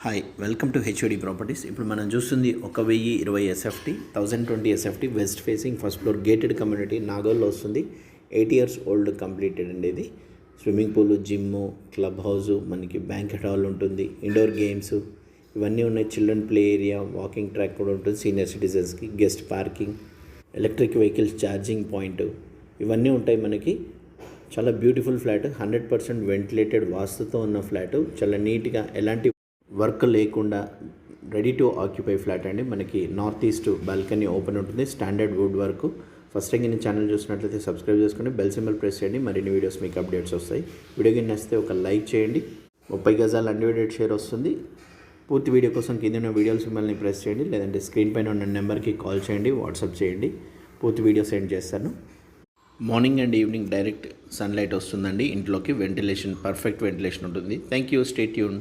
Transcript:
Hi welcome to HOD properties. ఇప్పుడు మనం చూస్తుంది 1020 SFT 1020 SFT west facing first floor gated community నాగోల్లో వస్తుంది. 8 ఇయర్స్ ఓల్డ్ కంప్లీటెడ్ అండి. ఇది swimming pool, gym, club house, మనకి బ్యాంకెట్ హాల్ ఉంటుంది, ఇండోర్ గేమ్స్ ఇవన్నీ ఉన్నాయి. Children play area, walking track కూడా ఉంటుంది సీనియర్ సిటిజన్స్కి, guest parking, electric vehicles charging point ఇవన్నీ ఉంటాయి మనకి. చాలా బ్యూటిఫుల్ ఫ్లాట్, 100% వెంటిలేటెడ్ వాస్తుతో ఉన్న ఫ్లాట్. చాలా నీట్గా ఎలాంటి వర్క్ లేకుండా రెడీ టు ఆక్యుపై ఫ్లాట్ అండి. మనకి నార్త్ ఈస్ట్ బాల్కనీ ఓపెన్ ఉంటుంది, standard wood work. First time నేను ఛానల్ చూసినట్లయితే సబ్స్క్రైబ్ చేసుకొని బెల్ సింబల్ ప్రెస్ చేయండి, మరిన్ని వీడియోస్ మీకు అప్డేట్స్ వస్తాయి. వీడియోకి నచ్చితే ఒక లైక్ చేయండి. 30 గజాలు అన్డివైడెడ్ షేర్ వస్తుంది. పూర్తి వీడియో కోసం కింద ఉన్న వీడియోస్ సింబల్ని ప్రెస్ చేయండి, లేదంటే స్క్రీన్ పైన ఉన్న నెంబర్కి కాల్ చేయండి, వాట్సాప్ చేయండి, పూర్తి వీడియో సెండ్ చేస్తాను. Morning and evening direct sunlight వస్తుందండి ఇంట్లోకి. వెంటిలేషన్, పర్ఫెక్ట్ వెంటిలేషన్ ఉంటుంది. Thank you, stay tune.